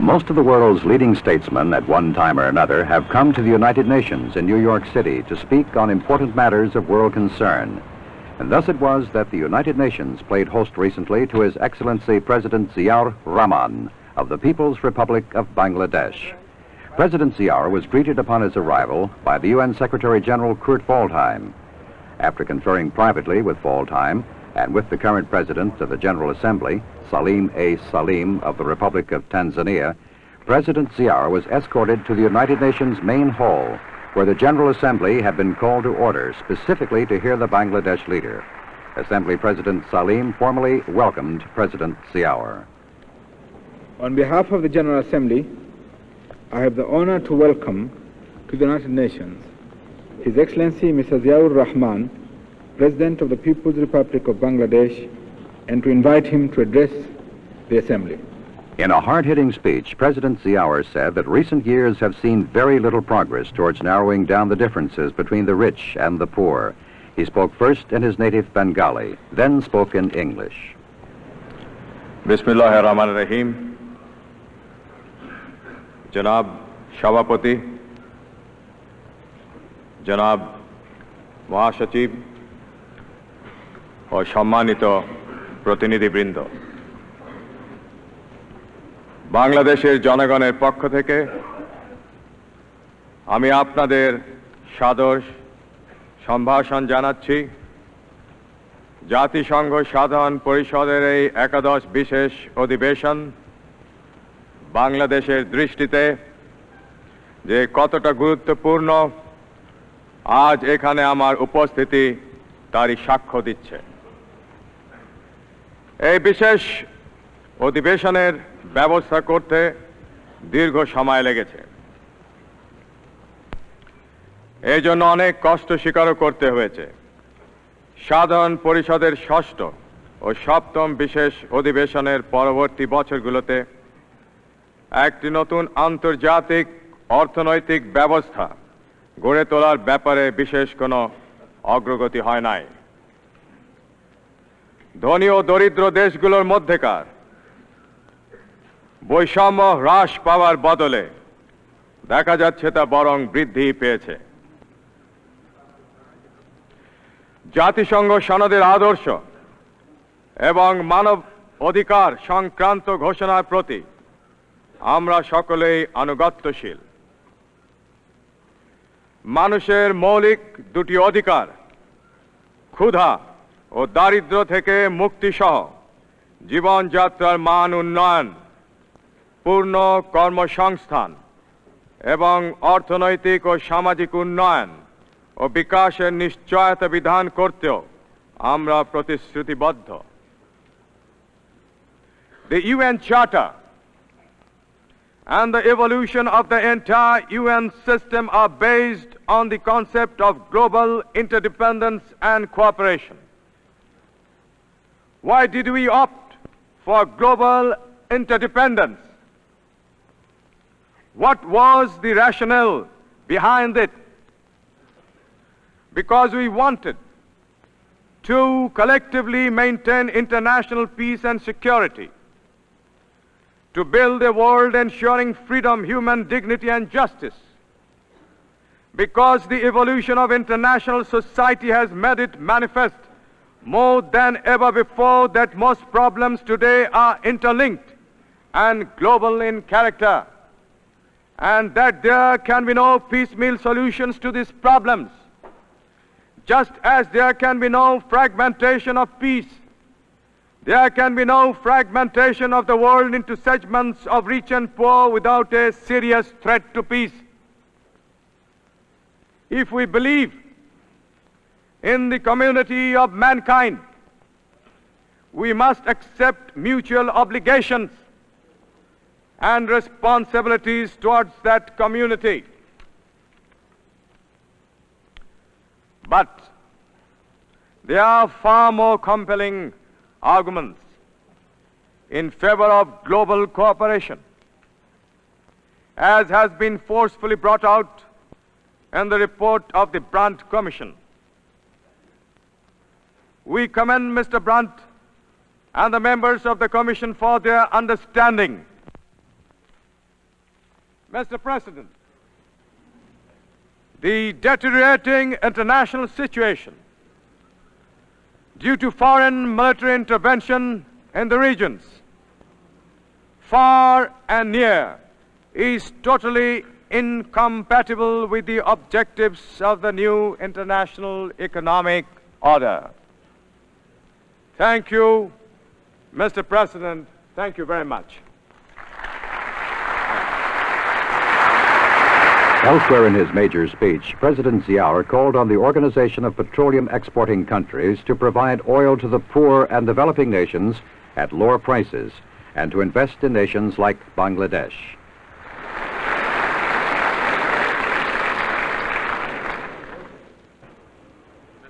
Most of the world's leading statesmen at one time or another have come to the United Nations in New York City to speak on important matters of world concern. And thus it was that the United Nations played host recently to His Excellency President Ziaur Rahman of the People's Republic of Bangladesh. President Ziaur was greeted upon his arrival by the UN Secretary General Kurt Waldheim. After conferring privately with Waldheim and with the current President of the General Assembly, Salim A. Salim of the Republic of Tanzania, President Ziaur was escorted to the United Nations main hall, where the General Assembly had been called to order specifically to hear the Bangladesh leader. Assembly President Salim formally welcomed President Ziaur. On behalf of the General Assembly, I have the honor to welcome to the United Nations His Excellency Mr. Ziaur Rahman, President of the People's Republic of Bangladesh, and to invite him to address the Assembly. In a hard-hitting speech, President Ziaur said that recent years have seen very little progress towards narrowing down the differences between the rich and the poor. He spoke first in his native Bengali, then spoke in English. Bismillahir Rahmanir Rahim. Janab Shabapati, Janab Mahasachib, ও সম্মানিত প্রতিনিধিবৃন্দ, বাংলাদেশের জনগণের পক্ষ থেকে আমি আপনাদের সাদর সম্ভাষণ জানাচ্ছি। জাতিসংঘ সাধারণ পরিষদের এই একাদশ বিশেষ অধিবেশন বাংলাদেশের দৃষ্টিতে যে কতটা গুরুত্বপূর্ণ, আজ এখানে আমার উপস্থিতি তারই সাক্ষ্য দিচ্ছে। এই বিশেষ অধিবেশনের ব্যবস্থা করতে দীর্ঘ সময় লেগেছে। এই জন্য অনেক কষ্ট স্বীকারও করতে হয়েছে। সাধারণ পরিষদের ষষ্ঠ ও সপ্তম বিশেষ অধিবেশনের পরবর্তী বছরগুলোতে একটি নতুন আন্তর্জাতিক অর্থনৈতিক ব্যবস্থা গড়ে তোলার ব্যাপারে বিশেষ কোনো অগ্রগতি হয় নাই। ধনী ও দরিদ্র দেশগুলোর মধ্যেকার বৈষম্য হ্রাস পাওয়ার বদলে দেখা যাচ্ছে তা বরং বৃদ্ধি পেয়েছে। জাতিসংঘ সনদের আদর্শ এবং মানব অধিকার সংক্রান্ত ঘোষণার প্রতি আমরা সকলেই আনুগত্যশীল। মানুষের মৌলিক দুটি অধিকার, ক্ষুধা ও দারিদ্র্য থেকে মুক্তিসহ জীবনযাত্রার মান উন্নয়ন, পূর্ণ কর্মসংস্থান এবং অর্থনৈতিক ও সামাজিক উন্নয়ন ও বিকাশের নিশ্চয়তা বিধান করতেও আমরা প্রতিশ্রুতিবদ্ধ। The UN Charter and the evolution of the entire UN system are based on the concept of global interdependence and cooperation. Why did we opt for global interdependence? What was the rationale behind it? Because we wanted to collectively maintain international peace and security, to build a world ensuring freedom, human dignity and justice. Because the evolution of international society has made it manifest more than ever before that most problems today are interlinked and global in character, and that there can be no piecemeal solutions to these problems, just as there can be no fragmentation of peace. There can be no fragmentation of the world into segments of rich and poor without a serious threat to peace. If we believe in the community of mankind, we must accept mutual obligations and responsibilities towards that community. But there are far more compelling arguments in favor of global cooperation, as has been forcefully brought out in the report of the Brandt Commission. We commend Mr. Brandt and the members of the Commission for their understanding Mr. President, the deteriorating international situation due to foreign military intervention in the regions, far and near, is totally incompatible with the objectives of the new international economic order. Thank you, Mr. President. Thank you very much. Elsewhere in his major speech, President Ziaur called on the Organization of Petroleum Exporting Countries to provide oil to the poor and developing nations at lower prices and to invest in nations like Bangladesh.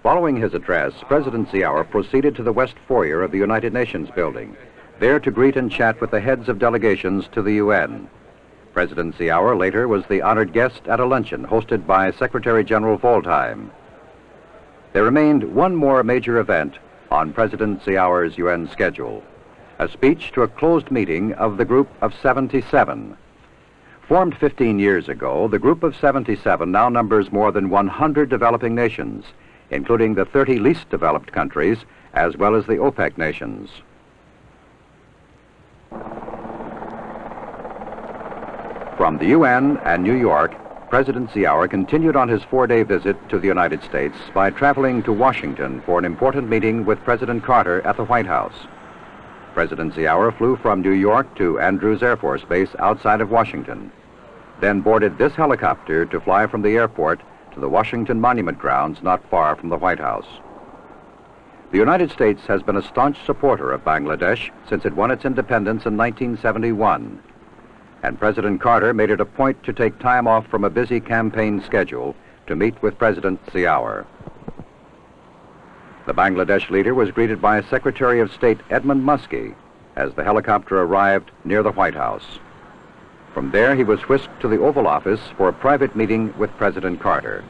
Following his address, President Ziaur proceeded to the West Foyer of the United Nations building, there to greet and chat with the heads of delegations to the UN. President Ziaur later was the honored guest at a luncheon hosted by Secretary General Waldheim. There remained one more major event on President Ziaur's UN schedule, a speech to a closed meeting of the Group of 77. Formed 15 years ago, the Group of 77 now numbers more than 100 developing nations, including the 30 least developed countries, as well as the OPEC nations. From the UN and New York, President Ziaur continued on his 4-day visit to the United States by traveling to Washington for an important meeting with President Carter at the White House. President Ziaur flew from New York to Andrews Air Force Base outside of Washington, then boarded this helicopter to fly from the airport to the Washington Monument Grounds not far from the White House. The United States has been a staunch supporter of Bangladesh since it won its independence in 1971. And President Carter made it a point to take time off from a busy campaign schedule to meet with President Ziaur. The Bangladesh leader was greeted by Secretary of State Edmund Muskie as the helicopter arrived near the White House. From there, he was whisked to the Oval Office for a private meeting with President Carter.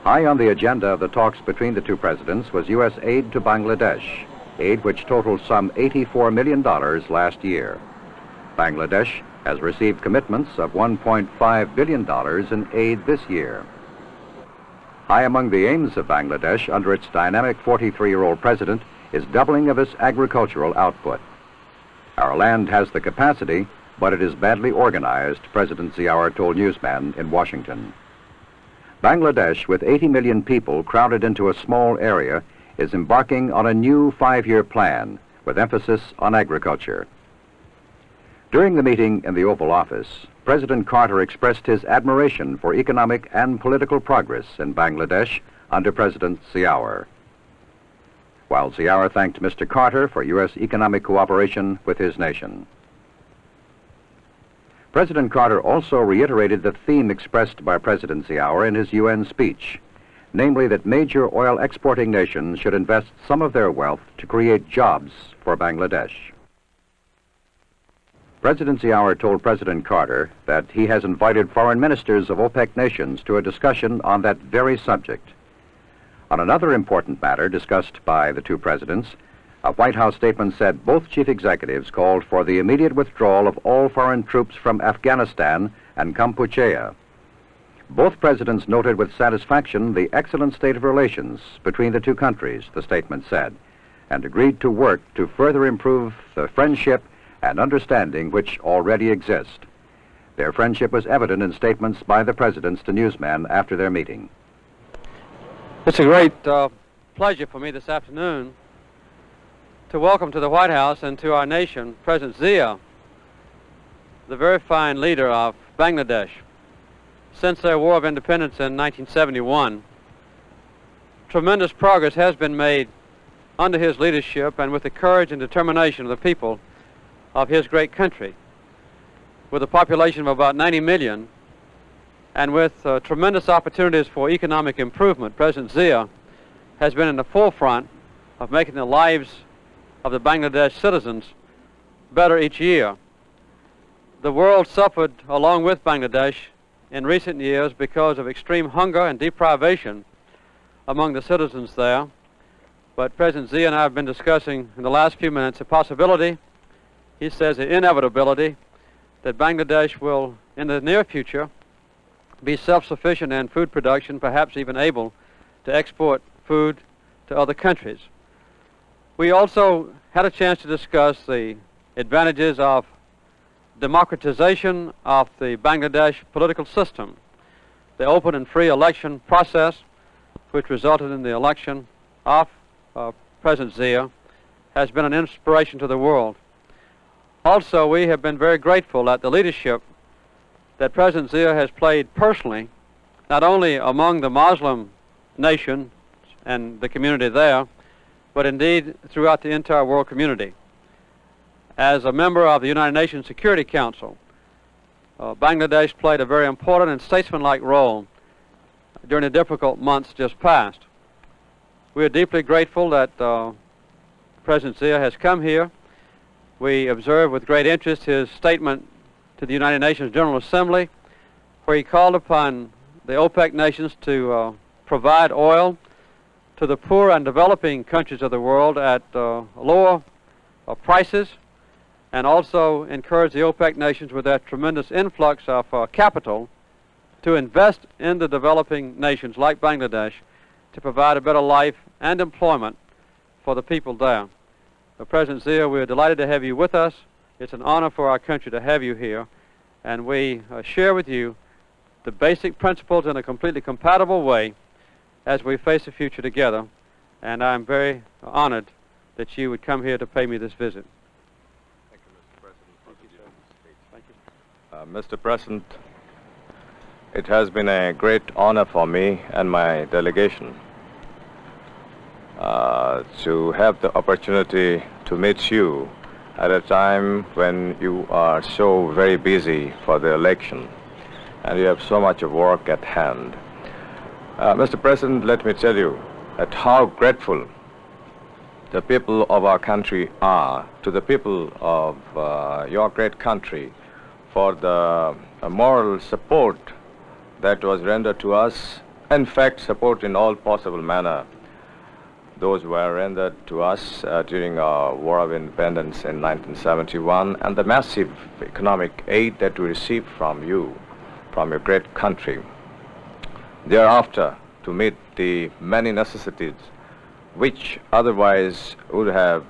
High on the agenda of the talks between the two presidents was U.S. aid to Bangladesh, aid which totaled some $84 million last year. Bangladesh has received commitments of $1.5 billion in aid this year. High among the aims of Bangladesh under its dynamic 43-year-old president is doubling of its agricultural output. Our land has the capacity, but it is badly organized, President Ziaur told newsmen in Washington. Bangladesh, with 80 million people crowded into a small area, is embarking on a new 5-year plan with emphasis on agriculture. During the meeting in the Oval Office, President Carter expressed his admiration for economic and political progress in Bangladesh under President Ziaur, while Ziaur thanked Mr. Carter for U.S. economic cooperation with his nation. President Carter also reiterated the theme expressed by President Ziaur in his UN speech, namely that major oil exporting nations should invest some of their wealth to create jobs for Bangladesh. President Ziaur told President Carter that he has invited foreign ministers of OPEC nations to a discussion on that very subject. On another important matter discussed by the two presidents, a White House statement said both chief executives called for the immediate withdrawal of all foreign troops from Afghanistan and Kampuchea. Both presidents noted with satisfaction the excellent state of relations between the two countries, the statement said, and agreed to work to further improve the friendship and understanding which already exist. Their friendship was evident in statements by the presidents to newsmen after their meeting. It's a great pleasure for me this afternoon to welcome to the White House and to our nation President Zia, the very fine leader of Bangladesh. Since their War of Independence in 1971, tremendous progress has been made under his leadership and with the courage and determination of the people of his great country. With a population of about 90 million and with tremendous opportunities for economic improvement, President Zia has been in the forefront of making the lives of the Bangladesh citizens better each year. The world suffered along with Bangladesh in recent years because of extreme hunger and deprivation among the citizens there. But President Zia and I have been discussing in the last few minutes the possibility, he says the inevitability, that Bangladesh will in the near future, be self-sufficient in food production, perhaps even able to export food to other countries. We also had a chance to discuss the advantages of democratization of the Bangladesh political system. The open and free election process, which resulted in the election of President Zia, has been an inspiration to the world. Also, we have been very grateful at the leadership that President Zia has played personally, not only among the Muslim nation and the community there, but indeed throughout the entire world community. As a member of the United Nations Security Council, Bangladesh played a very important and statesmanlike role during the difficult months just past. We are deeply grateful that President Zia has come here. We observe with great interest his statement to the United Nations General Assembly, where he called upon the OPEC nations to provide oil to the poor and developing countries of the world at lower prices, and also encourage the OPEC nations with that tremendous influx of capital to invest in the developing nations like Bangladesh to provide a better life and employment for the people there. President Zia, we are delighted to have you with us. It's an honor for our country to have you here, and we share with you the basic principles in a completely compatible way as we face the future together, and I'm very honored that you would come here to pay me this visit. Thank you, Mr. President. Thank you. Mr. President, it has been a great honor for me and my delegation to have the opportunity to meet you at a time when you are so very busy for the election and you have so much of work at hand. Mr. President, let me tell you that how grateful the people of our country are to the people of your great country for the moral support that was rendered to us. In fact, support in all possible manner. Those were rendered to us during our War of Independence in 1971, and the massive economic aid that we received from you, from your great country. Thereafter, to meet the many necessities which otherwise would have,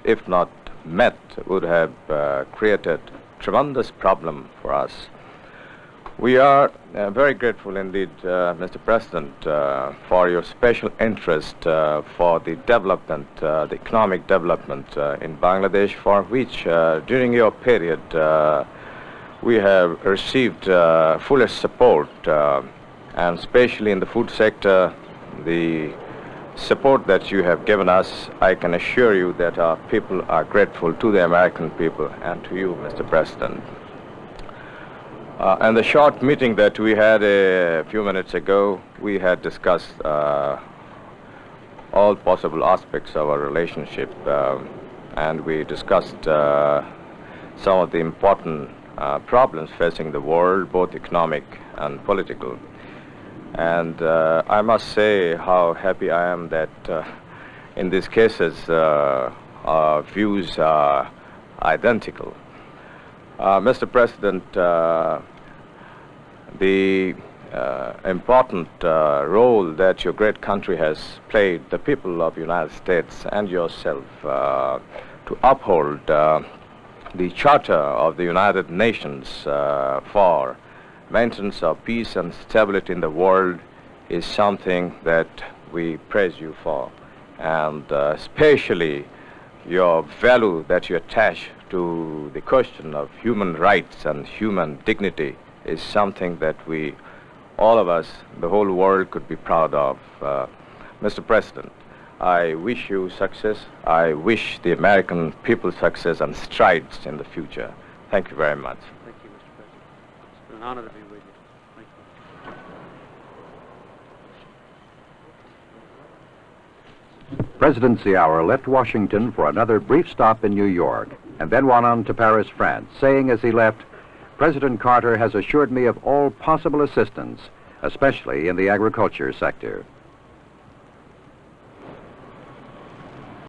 if not met, would have created tremendous problem for us. We are very grateful indeed, Mr. President, for your special interest for the development, the economic development in Bangladesh, for which during your period we have received fullest support, and especially in the food sector, the support that you have given us. I can assure you that our people are grateful to the American people and to you, Mr. President. And the short meeting that we had a few minutes ago, we had discussed all possible aspects of our relationship, and we discussed some of the important problems facing the world, both economic and political. And I must say how happy I am that in these cases our views are identical. Mr. President, the important role that your great country has played, the people of the United States and yourself, to uphold the Charter of the United Nations for maintenance of peace and stability in the world is something that we praise you for. And especially your value that you attach to the question of human rights and human dignity is something that we, all of us, the whole world could be proud of. Mr. President, I wish you success. I wish the American people success and strides in the future. Thank you very much. Thank you, Mr. President. It's been an honor to be with you. Thank you. President Ziaur left Washington for another brief stop in New York and then went on to Paris, France, saying as he left, President Carter has assured me of all possible assistance, especially in the agriculture sector.